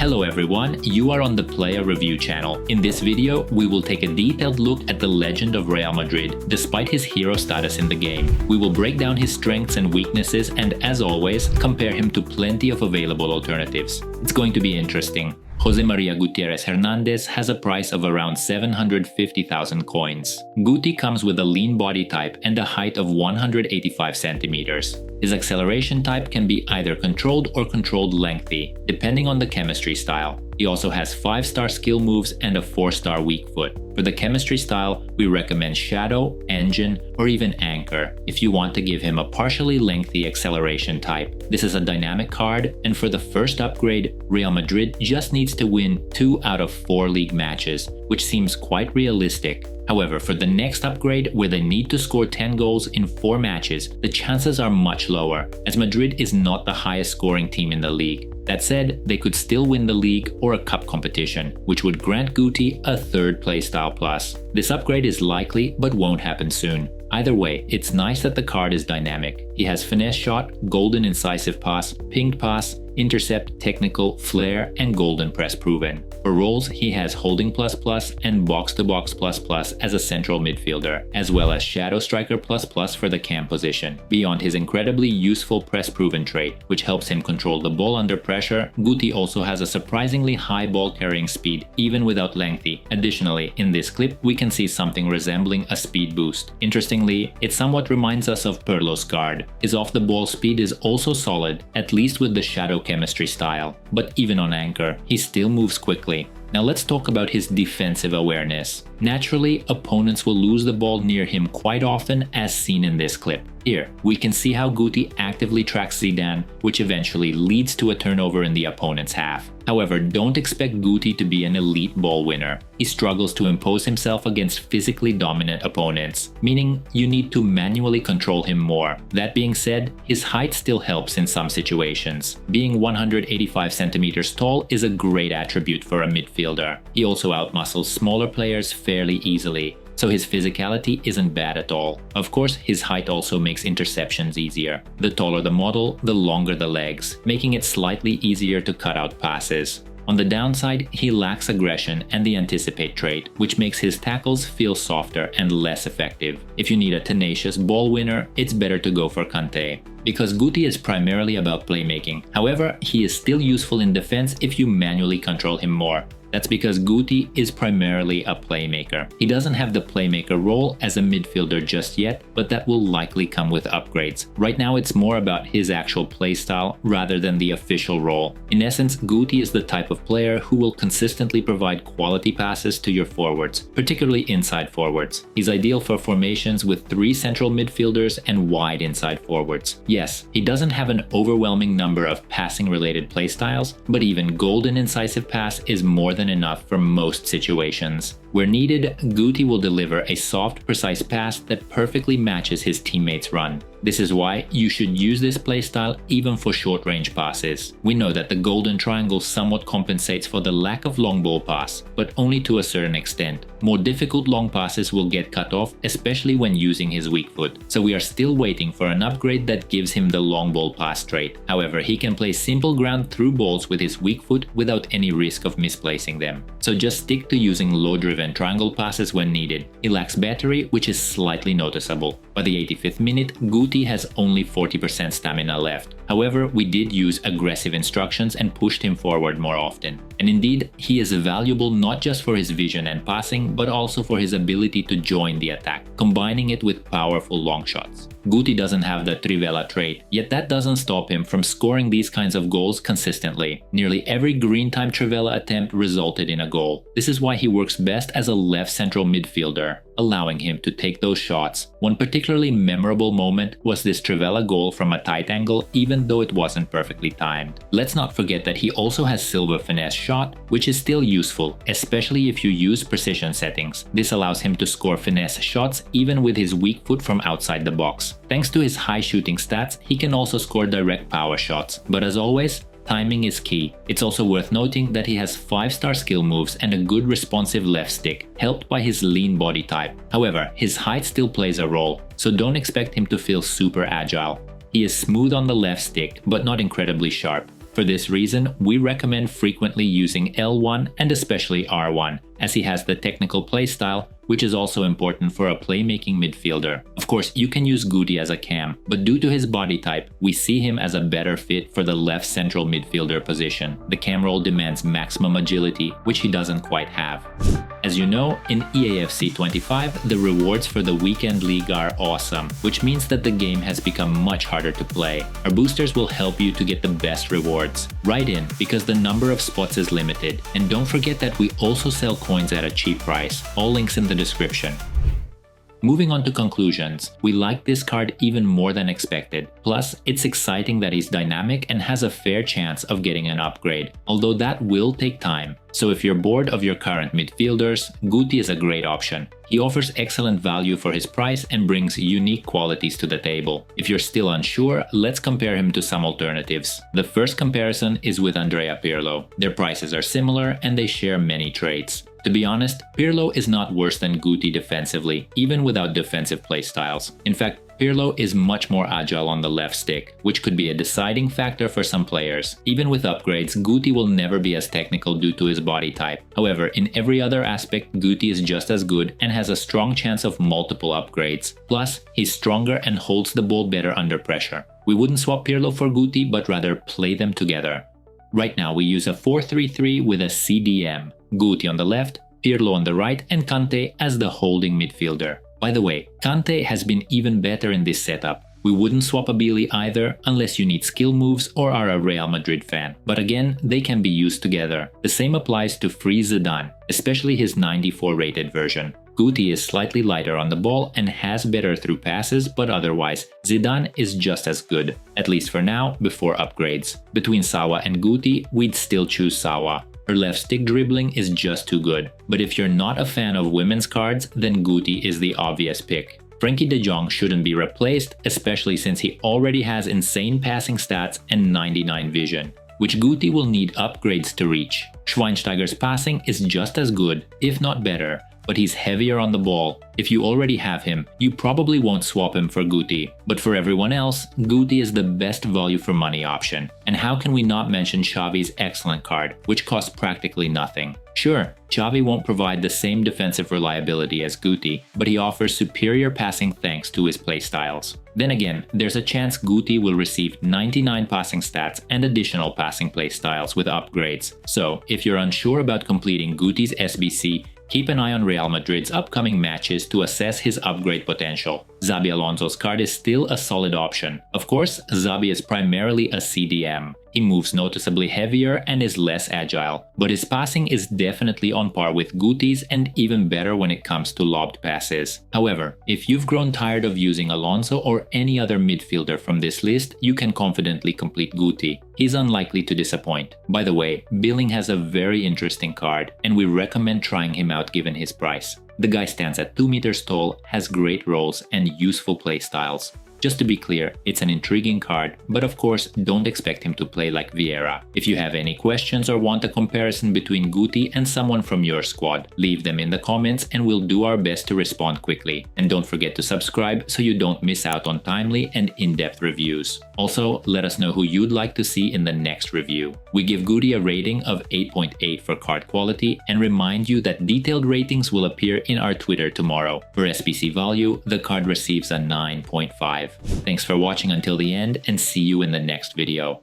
Hello everyone, you are on the Player Review channel. In this video, we will take a detailed look at the legend of Real Madrid, despite his hero status in the game. We will break down his strengths and weaknesses and, as always, compare him to plenty of available alternatives. It's going to be interesting. Jose Maria Gutierrez Hernandez has a price of around 750,000 coins. Guti comes with a lean body type and a height of 185 centimeters. His acceleration type can be either controlled or controlled lengthy, depending on the chemistry style. He also has 5-star skill moves and a 4-star weak foot. For the chemistry style, we recommend Shadow, Engine, or even Anchor if you want to give him a partially lengthy acceleration type. This is a dynamic card, and for the first upgrade, Real Madrid just needs to win 2 out of 4 league matches, which seems quite realistic. However, for the next upgrade, where they need to score 10 goals in 4 matches, the chances are much lower, as Madrid is not the highest scoring team in the league. That said, they could still win the league or a cup competition, which would grant Guti a 3rd Playstyle Plus. This upgrade is likely, but won't happen soon. Either way, it's nice that the card is dynamic. He has Finesse Shot, Golden Incisive Pass, Pinged Pass, Intercept, Technical, Flair, and Golden Press Proven. For roles, he has Holding Plus Plus and Box to Box Plus Plus as a central midfielder, as well as Shadow Striker Plus Plus for the cam position. Beyond his incredibly useful Press Proven trait, which helps him control the ball under pressure, Guti also has a surprisingly high ball carrying speed, even without lengthy. Additionally, in this clip, we can see something resembling a speed boost. Interestingly, it somewhat reminds us of Pirlo's card. His off-the-ball speed is also solid, at least with the Shadow chemistry style, but even on Anchor, he still moves quickly. Now let's talk about his defensive awareness. Naturally, opponents will lose the ball near him quite often, as seen in this clip. Here, we can see how Guti actively tracks Zidane, which eventually leads to a turnover in the opponent's half. However, don't expect Guti to be an elite ball winner. He struggles to impose himself against physically dominant opponents, meaning you need to manually control him more. That being said, his height still helps in some situations. Being 185 centimeters tall is a great attribute for a midfielder. He also outmuscles smaller players fairly easily, so his physicality isn't bad at all. Of course, his height also makes interceptions easier. The taller the model, the longer the legs, making it slightly easier to cut out passes. On the downside, he lacks aggression and the anticipate trait, which makes his tackles feel softer and less effective. If you need a tenacious ball winner, it's better to go for Kante, because Guti is primarily about playmaking. However, he is still useful in defense if you manually control him more. That's because Guti is primarily a playmaker. He doesn't have the playmaker role as a midfielder just yet, but that will likely come with upgrades. Right now it's more about his actual playstyle rather than the official role. In essence, Guti is the type of player who will consistently provide quality passes to your forwards, particularly inside forwards. He's ideal for formations with 3 central midfielders and wide inside forwards. Yes, he doesn't have an overwhelming number of passing related playstyles, but even Golden Incisive Pass is more than enough for most situations. Where needed, Guti will deliver a soft, precise pass that perfectly matches his teammates' run. This is why you should use this playstyle even for short-range passes. We know that the golden triangle somewhat compensates for the lack of long ball pass, but only to a certain extent. More difficult long passes will get cut off, especially when using his weak foot. So we are still waiting for an upgrade that gives him the long ball pass trait. However, he can play simple ground through balls with his weak foot without any risk of misplacing them. So just stick to using low-driven triangle passes when needed. He lacks battery, which is slightly noticeable. By the 85th minute, Guti has only 40% stamina left. However, we did use aggressive instructions and pushed him forward more often. And indeed, he is valuable not just for his vision and passing, but also for his ability to join the attack, combining it with powerful long shots. Guti doesn't have the Trivela trait, yet that doesn't stop him from scoring these kinds of goals consistently. Nearly every green time Trivela attempt resulted in a goal. This is why he works best as a left central midfielder, allowing him to take those shots. One particularly memorable moment was this Trivela goal from a tight angle, even though it wasn't perfectly timed. Let's not forget that he also has Silver Finesse Shot, which is still useful, especially if you use precision settings. This allows him to score finesse shots even with his weak foot from outside the box. Thanks to his high shooting stats, he can also score direct power shots. But as always, timing is key. It's also worth noting that he has 5-star skill moves and a good responsive left stick, helped by his lean body type. However, his height still plays a role, so don't expect him to feel super agile. He is smooth on the left stick, but not incredibly sharp. For this reason, we recommend frequently using L1 and especially R1, as he has the technical playstyle, which is also important for a playmaking midfielder. Of course, you can use Guti as a cam, but due to his body type, we see him as a better fit for the left central midfielder position. The cam role demands maximum agility, which he doesn't quite have. As you know, in EAFC 25, the rewards for the weekend league are awesome, which means that the game has become much harder to play. Our boosters will help you to get the best rewards. Write in, because the number of spots is limited. And don't forget that we also sell coins at a cheap price. All links in the description. Moving on to conclusions, we like this card even more than expected. Plus, it's exciting that he's dynamic and has a fair chance of getting an upgrade, although that will take time. So if you're bored of your current midfielders, Guti is a great option. He offers excellent value for his price and brings unique qualities to the table. If you're still unsure, let's compare him to some alternatives. The first comparison is with Andrea Pirlo. Their prices are similar and they share many traits. To be honest, Pirlo is not worse than Guti defensively, even without defensive playstyles. In fact, Pirlo is much more agile on the left stick, which could be a deciding factor for some players. Even with upgrades, Guti will never be as technical due to his body type. However, in every other aspect, Guti is just as good and has a strong chance of multiple upgrades. Plus, he's stronger and holds the ball better under pressure. We wouldn't swap Pirlo for Guti, but rather play them together. Right now, we use a 4-3-3 with a CDM. Guti on the left, Pirlo on the right, and Kante as the holding midfielder. By the way, Kante has been even better in this setup. We wouldn't swap a Billy either unless you need skill moves or are a Real Madrid fan. But again, they can be used together. The same applies to Free Zidane, especially his 94 rated version. Guti is slightly lighter on the ball and has better through passes, but otherwise, Zidane is just as good, at least for now, before upgrades. Between Sawa and Guti, we'd still choose Sawa. Her left stick dribbling is just too good. But if you're not a fan of women's cards, then Guti is the obvious pick. Frenkie de Jong shouldn't be replaced, especially since he already has insane passing stats and 99 vision, which Guti will need upgrades to reach. Schweinsteiger's passing is just as good, if not better, but he's heavier on the ball. If you already have him, you probably won't swap him for Guti. But for everyone else, Guti is the best value for money option. And how can we not mention Xavi's excellent card, which costs practically nothing? Sure, Xavi won't provide the same defensive reliability as Guti, but he offers superior passing thanks to his playstyles. Then again, there's a chance Guti will receive 99 passing stats and additional passing playstyles with upgrades. So, if you're unsure about completing Guti's SBC, keep an eye on Real Madrid's upcoming matches to assess his upgrade potential. Xabi Alonso's card is still a solid option. Of course, Xabi is primarily a CDM. He moves noticeably heavier and is less agile, but his passing is definitely on par with Guti's and even better when it comes to lobbed passes. However, if you've grown tired of using Alonso or any other midfielder from this list, you can confidently complete Guti. He's unlikely to disappoint. By the way, Billing has a very interesting card, and we recommend trying him out given his price. The guy stands at 2 meters tall, has great roles and useful playstyles. Just to be clear, it's an intriguing card, but of course don't expect him to play like Vieira. If you have any questions or want a comparison between Guti and someone from your squad, leave them in the comments and we'll do our best to respond quickly. And don't forget to subscribe so you don't miss out on timely and in-depth reviews. Also, let us know who you'd like to see in the next review. We give Guti a rating of 8.8 for card quality and remind you that detailed ratings will appear in our Twitter tomorrow. For SBC value, the card receives a 9.5. Thanks for watching until the end and see you in the next video.